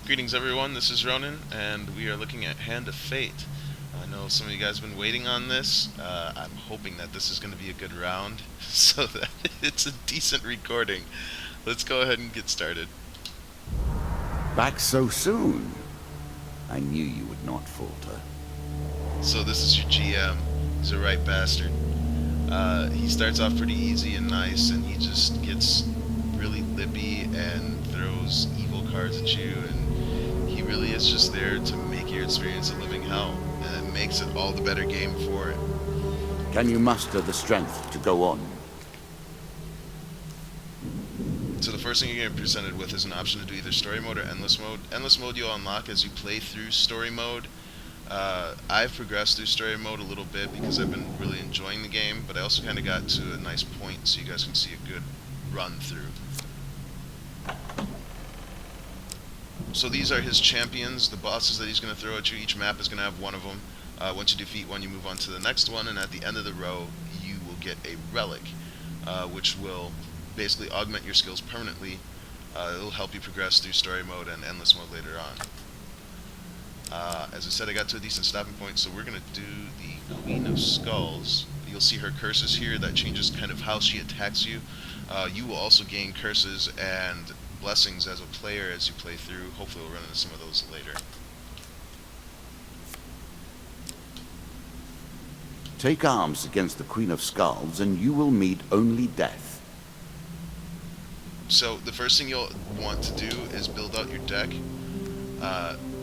Greetings everyone, this is Ronan, and we are looking at Hand of Fate. I know some of you guys have been waiting on this. I'm hoping that this is going to be a good round, so that it's a decent recording. Let's go ahead and get started. Back so soon? I knew you would not falter. So this is your GM. He's a right bastard. He starts off pretty easy and nice, and he just gets really lippy and throws evil cards at you, and he really is just there to make your experience a living hell, and it makes it all the better game for it. Can you muster the strength to go on? So the first thing you're going to be presented with is an option to do either story mode or endless mode. Endless mode you'll unlock as you play through story mode. I've progressed through story mode a little bit because I've been really enjoying the game, but I also kind of got to a nice point so you guys can see a good run through. So these are his champions, the bosses that he's going to throw at you. Each map is going to have one of them. Once you defeat one, you move on to the next one, and at the end of the row, you will get a relic, which will basically augment your skills permanently. It'll help you progress through story mode and endless mode later on. As I said, I got to a decent stopping point, so we're going to do the Queen of Skulls. You'll see her curses here. That changes kind of how she attacks you. You will also gain curses and blessings as a player as you play through. Hopefully we'll run into some of those later. Take arms against the Queen of Skulls and you will meet only death. So the first thing you'll want to do is build out your deck.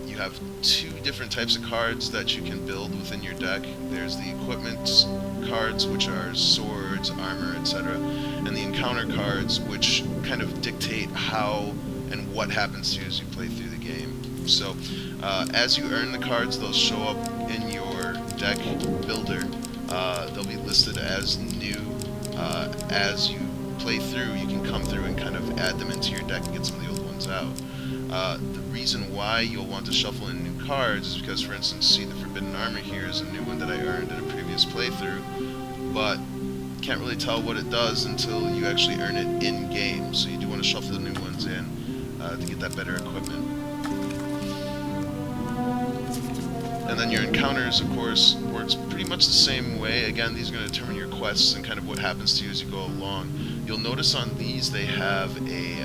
You have two different types of cards that you can build within your deck. There's the equipment cards, which are swords, armor, etc., and the encounter cards, which kind of dictate how and what happens to you as you play through the game. So as you earn the cards, they'll show up in your deck builder. They'll be listed as new. As you play through, you can come through and kind of add them into your deck and get some of the old ones out. The reason why you'll want to shuffle in new cards is because, for instance, see the Forbidden Armor here is a new one that I earned in a previous playthrough, but can't really tell what it does until you actually earn it in-game, so you do want to shuffle the new ones in to get that better equipment. And then your encounters, of course, works pretty much the same way. Again, these are going to determine your quests and kind of what happens to you as you go along. You'll notice on these they have a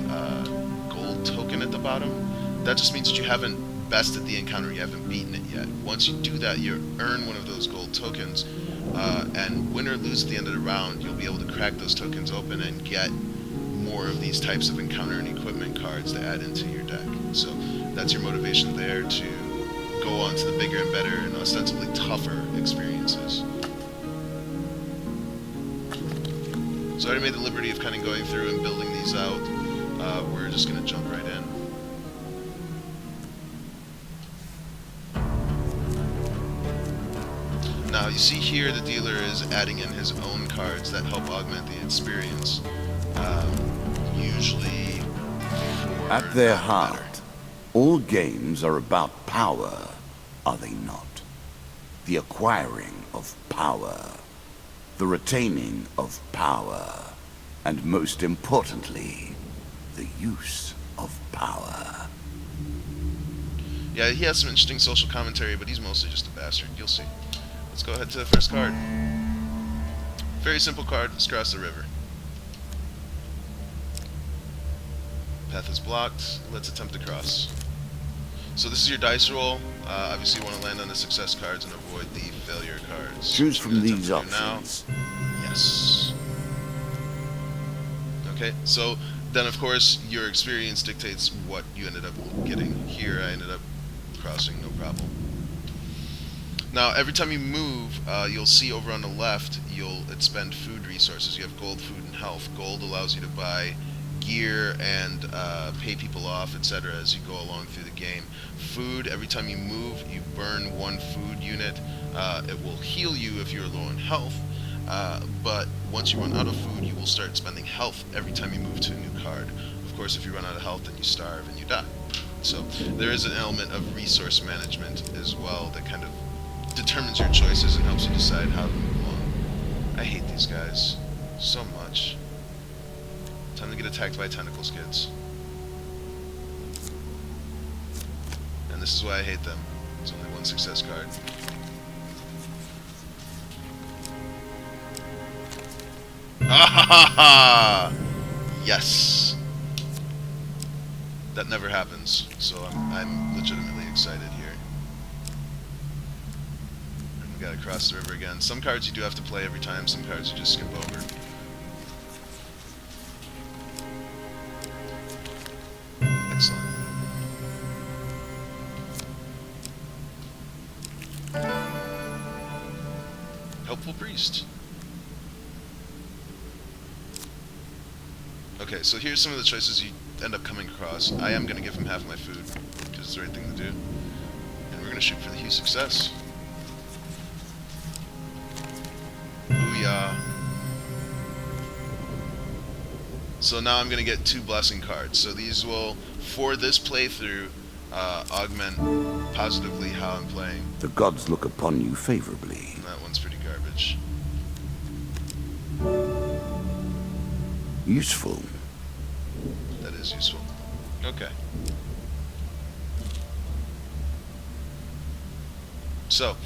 gold token at the bottom. That just means that you haven't bested the encounter, you haven't beaten it yet. Once you do that, you earn one of those gold tokens, and win or lose at the end of the round, you'll be able to crack those tokens open and get more of these types of encounter and equipment cards to add into your deck. So that's your motivation there to go on to the bigger and better and ostensibly tougher experiences. So I already made the liberty of kind of going through and building these out. We're just going to jump right in. Now you see here the dealer is adding in his own cards that help augment the experience. Usually At their heart, all games are about power, are they not? The acquiring of power, the retaining of power, and most importantly, the use of power. Yeah, he has some interesting social commentary, but he's mostly just a bastard. You'll see. Let's go ahead to the first card. Very simple card. Let's cross the river. Path is blocked. Let's attempt to cross. So this is your dice roll. Obviously you want to land on the success cards and avoid the failure cards. Choose from these Now. options. Yes. Okay, so then of course your experience dictates what you ended up getting. Here I ended up crossing, no problem. Now every time you move, you'll see over on the left, you'll expend food resources. You have gold, food, and health. Gold allows you to buy gear and pay people off, etc. as you go along through the game. Food, every time you move, you burn one food unit. It will heal you if you're low on health, but once you run out of food, you will start spending health every time you move to a new card. Of course, if you run out of health, then you starve and you die. So there is an element of resource management as well that kind of determines your choices and helps you decide how to move along. I hate these guys so much. Time to get attacked by tentacle skids. this is why I hate them. It's only one success card. Ah! Yes! That never happens, so I'm legitimately excited here. And we gotta cross the river again. Some cards you do have to play every time, some cards you just skip over. Excellent. Helpful Priest. Okay, so here's some of the choices you end up coming across. I am going to give him half my food, because it's the right thing to do. And we're going to shoot for the huge success. Booyah. So now I'm going to get 2 blessing cards. So these will, for this playthrough, augment positively how I'm playing. The gods look upon you favorably. And that one's pretty garbage. Useful. That is useful. Okay. So,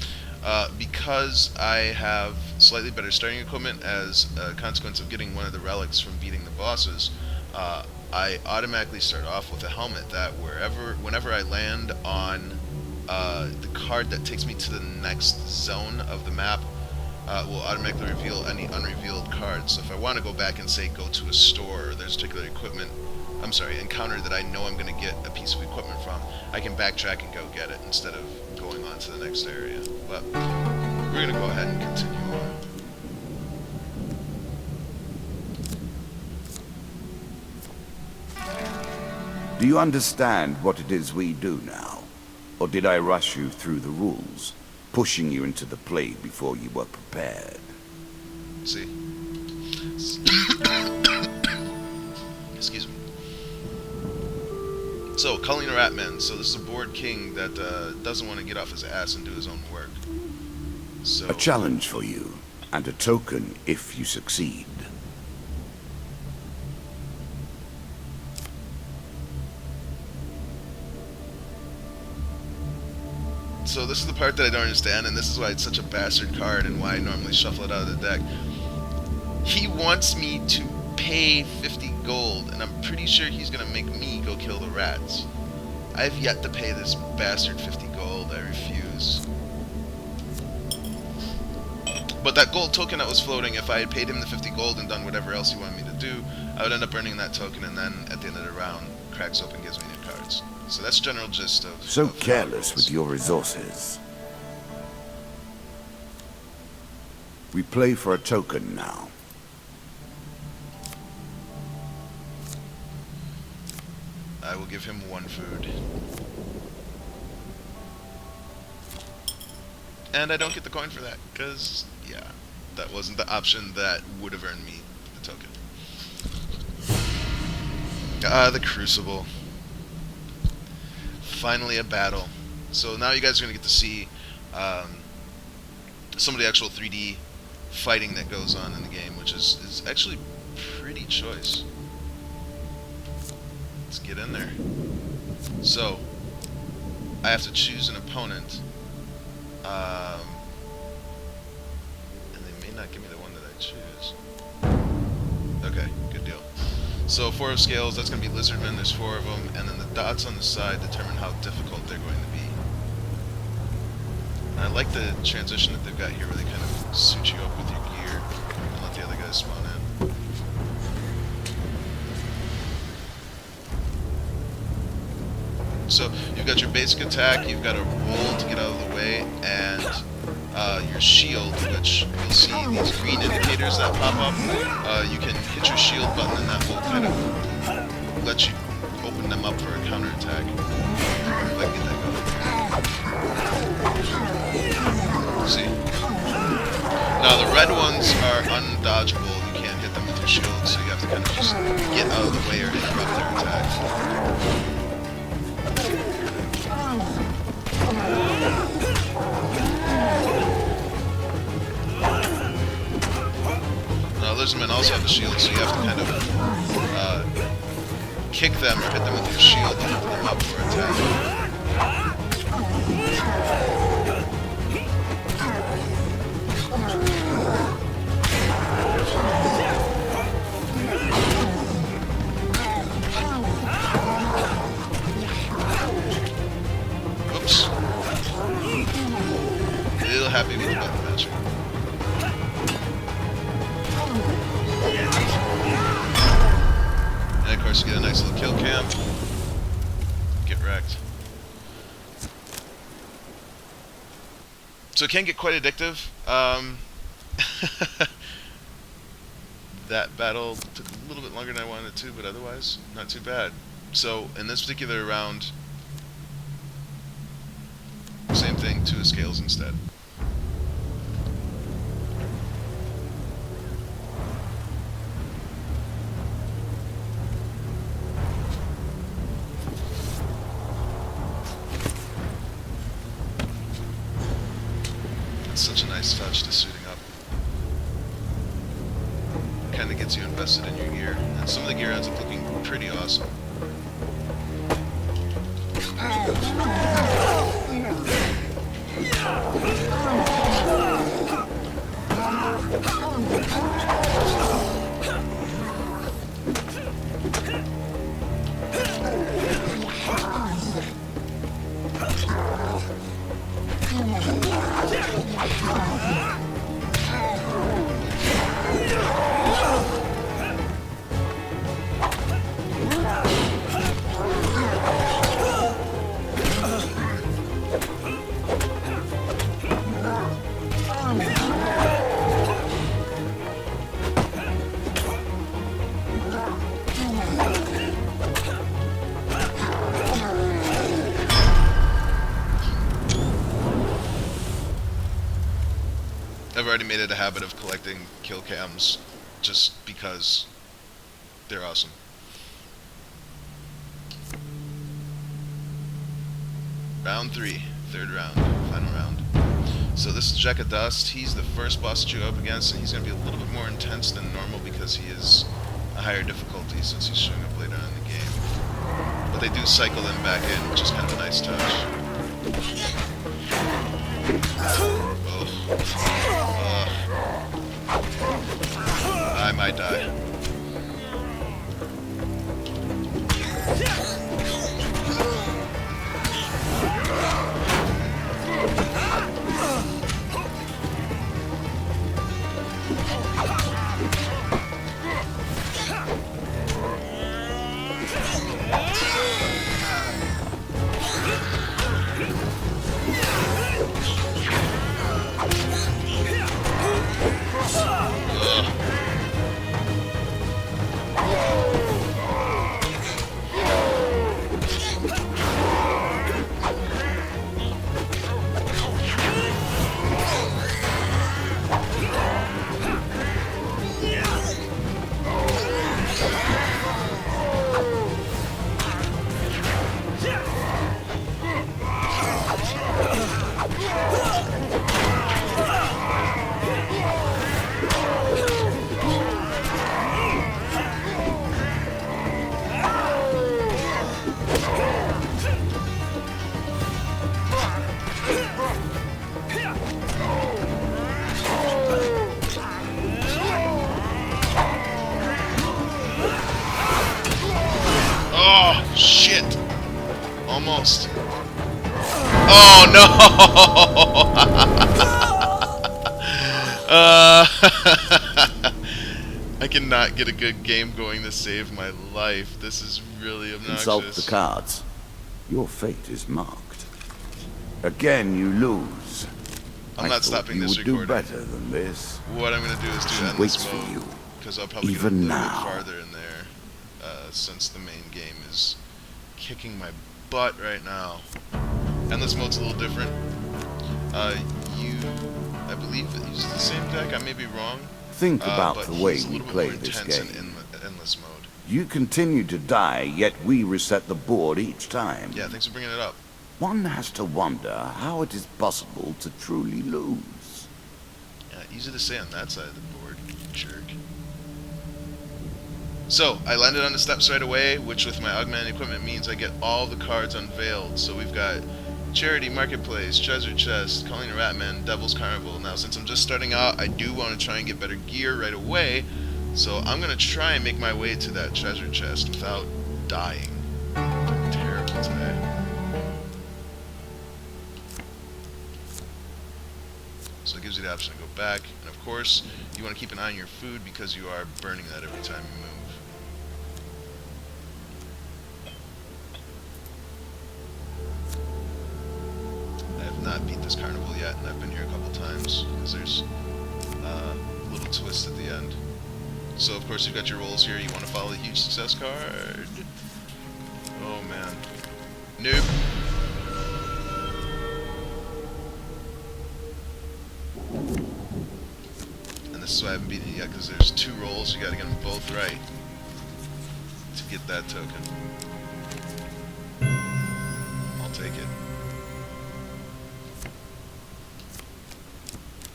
because I have slightly better starting equipment as a consequence of getting one of the relics from beating the bosses, I automatically start off with a helmet that whenever I land on the card that takes me to the next zone of the map, will automatically reveal any unrevealed cards. So if I want to go back and say go to a store, or there's a particular encounter that I know I'm going to get a piece of equipment from, I can backtrack and go get it instead of going on to the next area. But we're going to go ahead and continue on. Do you understand what it is we do now? Or did I rush you through the rules, pushing you into the play before you were prepared? See? Excuse me. So, Culling a Ratman. So this is a bored king that doesn't want to get off his ass and do his own work. So A challenge for you, and a token if you succeed. So this is the part that I don't understand, and this is why it's such a bastard card and why I normally shuffle it out of the deck. He wants me to pay 50 gold, and I'm pretty sure he's going to make me go kill the rats. I've yet to pay this bastard 50 gold. I refuse. But that gold token that was floating, if I had paid him the 50 gold and done whatever else he wanted me to do, I would end up earning that token, and then at the end of the round, cracks open gives me new cards. So that's the general gist of... So careless with your resources. We play for a token now. I will give him 1 food. And I don't get the coin for that, because, yeah, that wasn't the option that would have earned me the token. The Crucible. Finally a battle. So now you guys are going to get to see some of the actual 3D fighting that goes on in the game, which is actually pretty choice. Let's get in there. So, I have to choose an opponent. And they may not give me the one that I choose. Okay, good deal. So 4 of scales, that's going to be Lizardmen, there's 4 of them, and then the dots on the side determine how difficult they're going to be. And I like the transition that they've got here where they kind of suit you up with your gear and let the other guys spawn in. So you've got your basic attack, you've got a roll to get out of the way, and your shield, which you'll see these green indicators that pop up. You can hit your shield button and that will kind of let you open them up for a counterattack. If I can get that going. See? Now the red ones are undodgeable, you can't hit them with your shield, so you have to kind of just get out of the way or interrupt their attack. Lizardmen also have a shield, so you have to kind of kick them or hit them with your shield to open them up for attack. wrecked. So it can get quite addictive. That battle took a little bit longer than I wanted it to, but otherwise, not too bad. So, in this particular round, same thing, 2 scales instead. It's such a nice touch to suiting up. Kind of gets you invested in your gear, and some of the gear ends up looking pretty awesome. I've already made it a habit of collecting kill cams just because they're awesome. Round 3, third round, final round. So this is Jack of Dust. He's the first boss that you go up against, and he's going to be a little bit more intense than normal because he is a higher difficulty since he's showing up later on in the game. But they do cycle them back in, which is kind of a nice touch. I might die. Oh, shit. Almost. Oh, no. I cannot get a good game going to save my life. This is really obnoxious. Consult the cards. Your fate is marked. Again, you lose. I'm not stopping this recording. You would do recording. better than this. What I'm going to do is do She endless waits mode. for you. Because I'll probably Even get a little now. bit farther in there. Since the main game is kicking my butt right now. Endless mode's a little different. I believe it uses the same deck. I may be wrong. Think about but the way he's a we little bit play more this intense game. in endless mode. You continue to die, yet we reset the board each time. Yeah, thanks for bringing it up. One has to wonder how it is possible to truly lose. Yeah, easy to say on that side of the board, jerk. So, I landed on the steps right away, which with my augmented equipment means I get all the cards unveiled. So we've got Charity, Marketplace, Treasure Chest, Calling a Ratman, Devil's Carnival. Now, since I'm just starting out, I do want to try and get better gear right away. So I'm going to try and make my way to that Treasure Chest without dying. Terrible today. So it gives you the option to go back. And of course, you want to keep an eye on your food because you are burning that every time you move. not beat this carnival yet, and I've been here a couple times because there's a little twist at the end. So of course you've got your rolls here. You want to follow the huge success card. Oh man, nope. And this is why I haven't beaten it yet, because there's 2 rolls. You got to get them both right to get that token. I'll take it.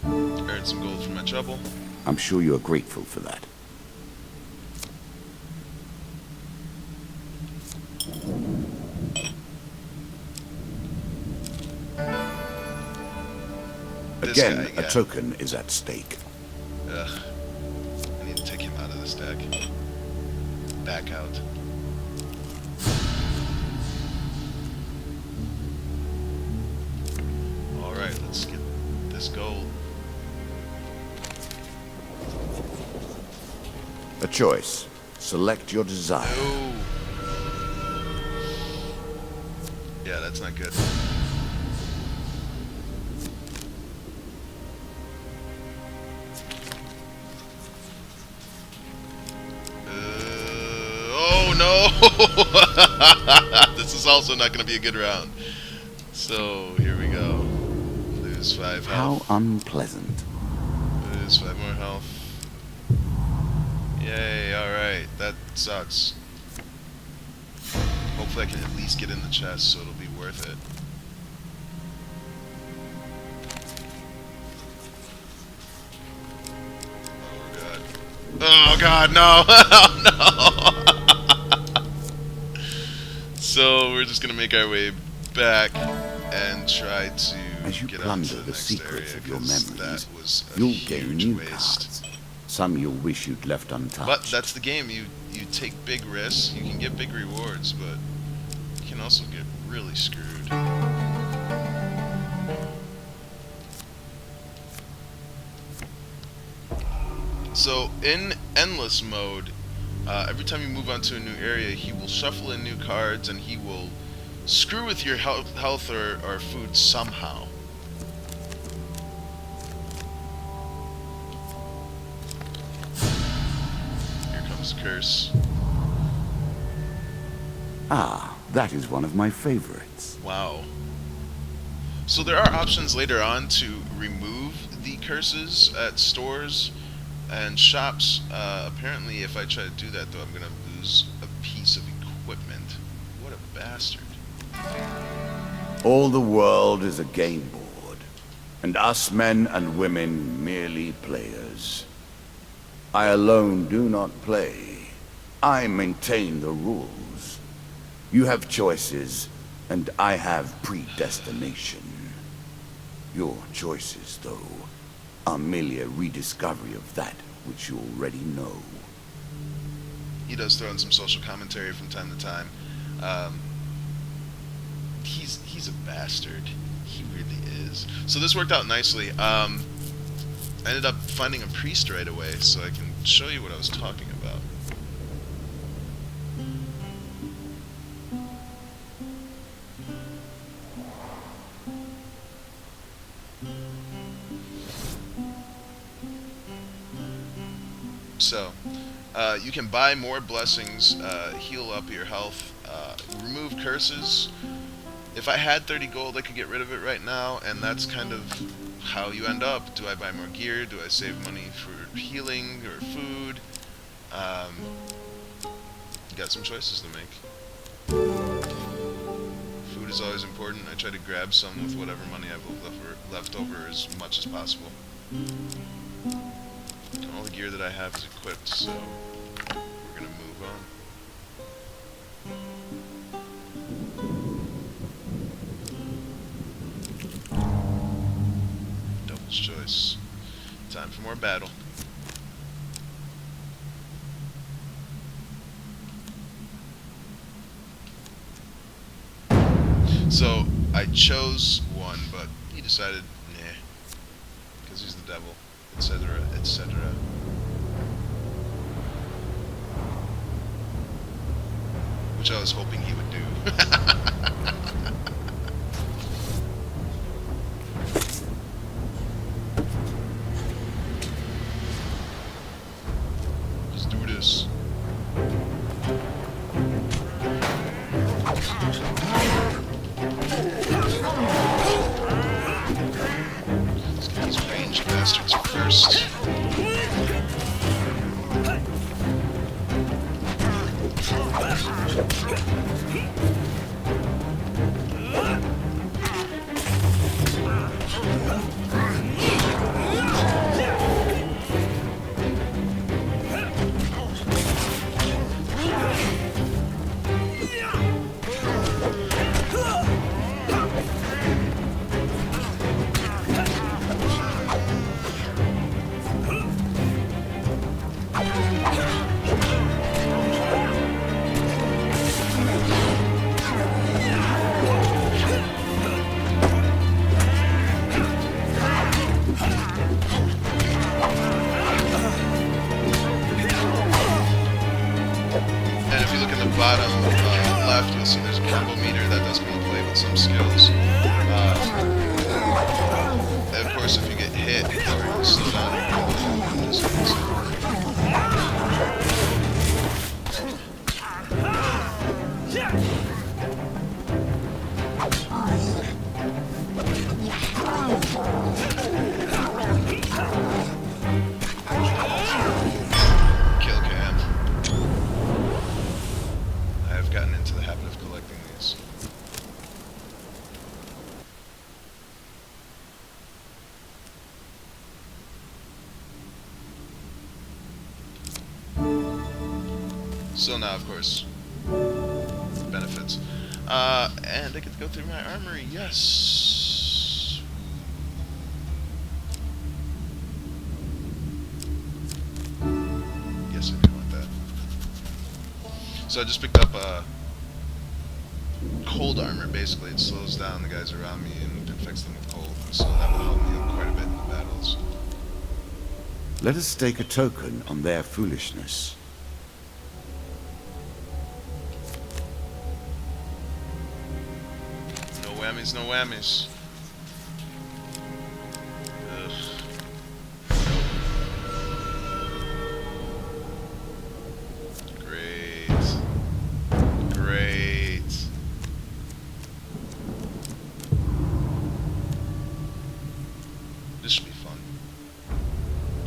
Earned some gold from my trouble. I'm sure you are grateful for that. Again, a token is at stake. Ugh. I need to take him out of this deck. Back out. Alright, let's get this gold. A choice. Select your desire. No! Yeah, that's not good. Oh no! This is also not going to be a good round. So, here we go. Lose 5 health. How unpleasant. Lose 5 more health. Yay, alright. That sucks. Hopefully I can at least get in the chest so it'll be worth it. Oh god, no! Oh no! So we're just gonna make our way back and try to As you get plunder onto the the next secrets area, of your 'cause memories, that was a you'll gain huge new waste. cards. Some you'll wish you'd left untouched. But that's the game. You take big risks. You can get big rewards, but you can also get really screwed. So in endless mode, every time you move onto a new area, he will shuffle in new cards and he will screw with your health or food somehow. Here comes Curse. Ah, that is one of my favorites. Wow. So there are options later on to remove the curses at stores and shops. Apparently, if I try to do that, though, I'm going to lose a piece of equipment. What a bastard. All the world is a game board, and us men and women merely players. I alone do not play. I maintain the rules. You have choices, and I have predestination. Your choices, though, are merely a rediscovery of that which you already know. He does throw in some social commentary from time to time. He's a bastard. He really is. So this worked out nicely. I ended up finding a priest right away, so I can show you what I was talking about. So, you can buy more blessings, heal up your health, remove curses. If I had 30 gold, I could get rid of it right now, and that's kind of how you end up. Do I buy more gear? Do I save money for healing or food? You got some choices to make. Food is always important. I try to grab some with whatever money I've left over as much as possible. All the gear that I have is equipped, so we're gonna move on. Devil's choice. Time for more battle. So I chose one, but he decided, nah, because he's the devil, etc., etc. Which I was hoping he would do. has me play with some skills. And of course, if you get hit or you slow down, you lose it. Kill cam. I have gotten into the habit of collecting these. So now, of course, benefits. And I get to go through my armory, yes! Yes, I do want that. So I just picked up cold armor, basically. It slows down the guys around me and infects them with cold. So that will help me out quite a bit in the battles. Let us stake a token on their foolishness. No whammies, no whammies. Ugh. Great. Great. This should be fun.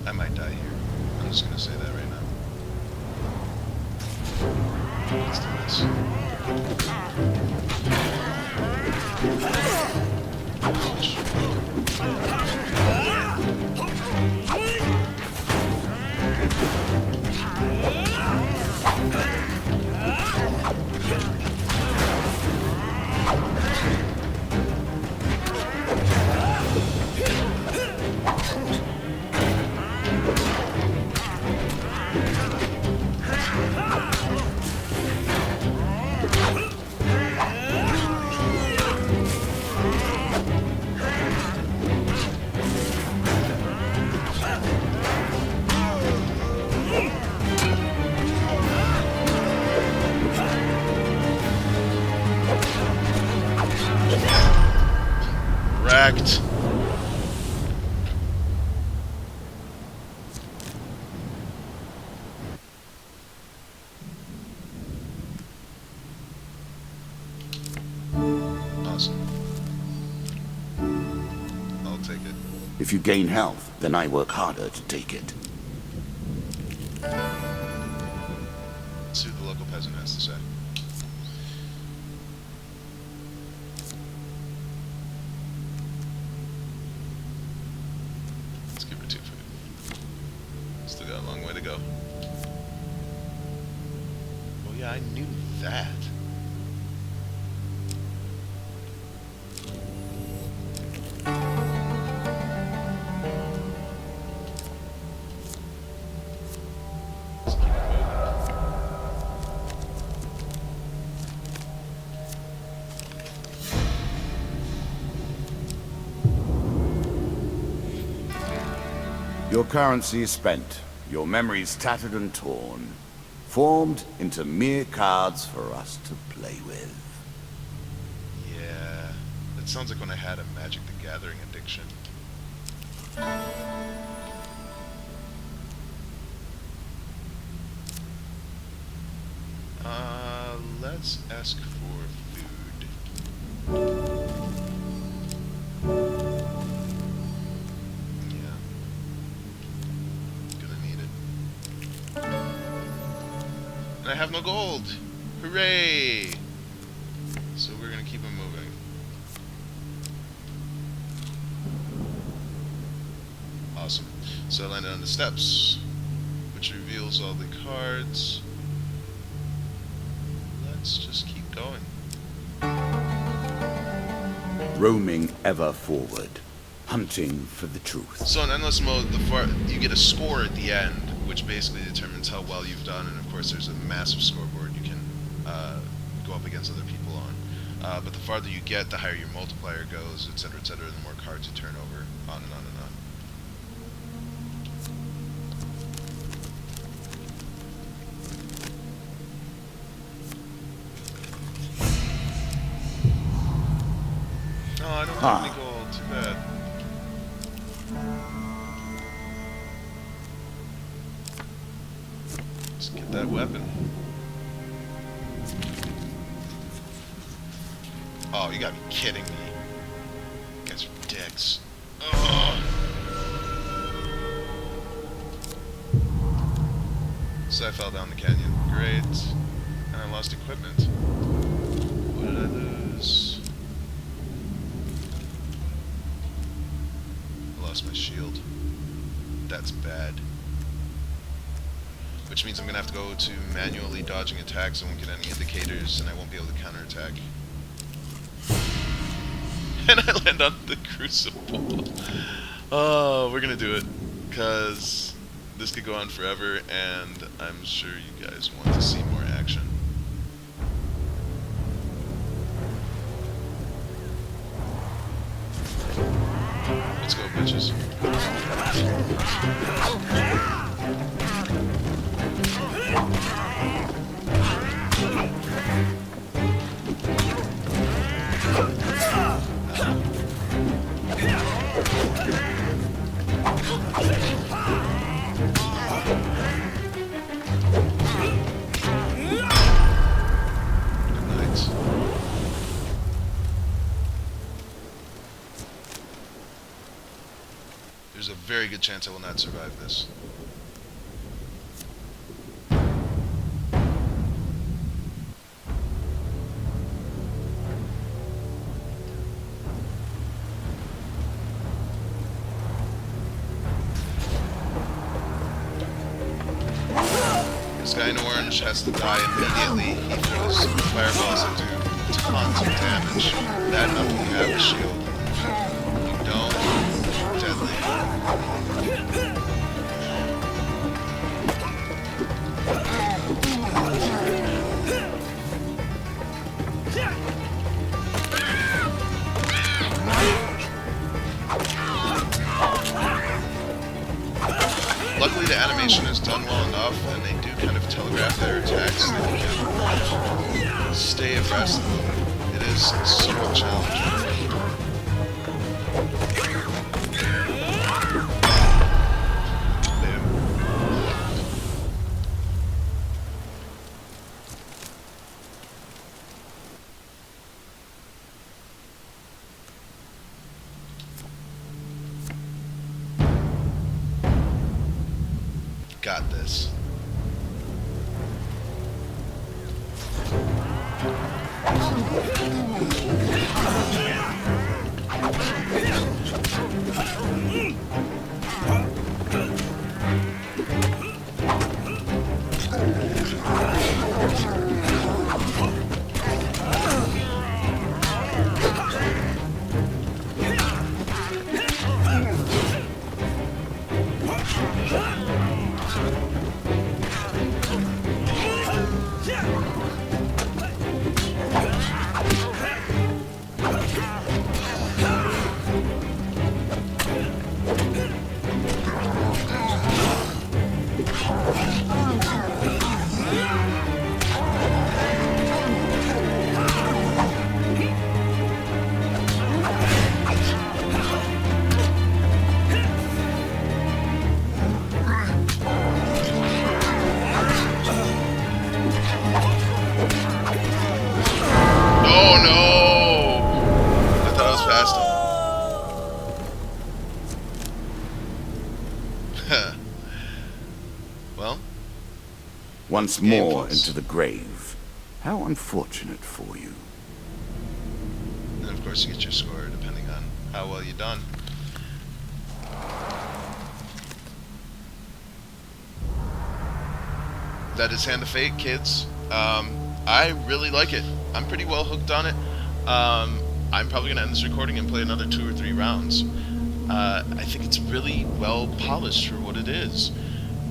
I might die here. I'm just gonna say that right now. Let's do this. Wrecked. Awesome. I'll take it. If you gain health, then I work harder to take it. Let's see what the local peasant has to say. Let's give her 2 food. Still got a long way to go. Oh yeah, I knew that. Let's keep it moving. Your currency is spent, your memories tattered and torn, formed into mere cards for us to play with. Yeah, that sounds like when I had a Magic the Gathering addiction. Let's ask for food. Yeah. Gonna need it. And I have no gold! Hooray! So we're gonna keep it moving. Awesome. So I landed on the steps, which reveals all the cards. Let's just keep going. Roaming ever forward, hunting for the truth. So in endless mode, you get a score at the end, which basically determines how well you've done. And of course, there's a massive scoreboard you can go up against other people on. But the farther you get, the higher your multiplier goes, etc., etc. The more cards you turn over, on and on and on. Oh, I don't have any gold. Too bad. Let's get that weapon. Oh, you gotta be kidding me. You guys are dicks. Ugh. So I fell down the canyon. Great. And I lost equipment. What did I lose? I lost my shield. That's bad. Which means I'm gonna have to go to manually dodging attacks. I won't get any indicators, and I won't be able to counterattack. And I land on the crucible. Oh, we're gonna do it, cause this could go on forever, and I'm sure you guys want to see more action. Let's go, bitches. There's a very good chance I will not survive this. This guy in orange has to die immediately. He throws fireballs that do tons of damage. That up you have a shield. You don't, deadly. Luckily the animation is done well enough, and they do kind of telegraph their attacks so that you can stay abreast of them. It is somewhat challenging. Got this. Well, once more into the grave. How unfortunate for you. And of course you get your score depending on how well you've done. That is Hand of Fate, kids. I really like it. I'm pretty well hooked on it. I'm probably going to end this recording and play another 2 or 3 rounds. I think it's really well polished for what it is.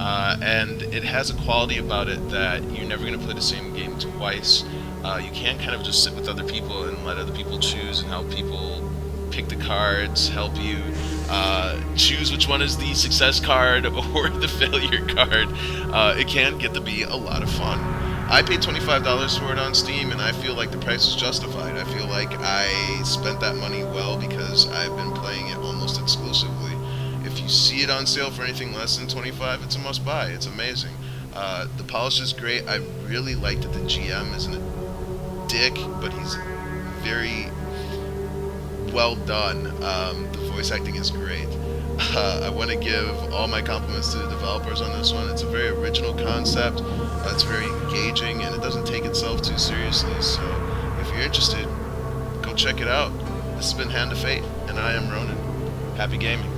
And it has a quality about it that you're never going to play the same game twice. You can kind of just sit with other people and let other people choose and help people pick the cards, help you choose which one is the success card or the failure card. It can get to be a lot of fun. I paid $25 for it on Steam, and I feel like the price is justified. I feel like I spent that money well because I've been playing it almost exclusively. If you see it on sale for anything less than $25, it's a must-buy. It's amazing. The polish is great. I really like that the GM isn't a dick, but he's very well done. The voice acting is great. I want to give all my compliments to the developers on this one. It's a very original concept. It's very engaging, and it doesn't take itself too seriously. So, if you're interested, go check it out. This has been Hand of Fate, and I am Ronan. Happy gaming.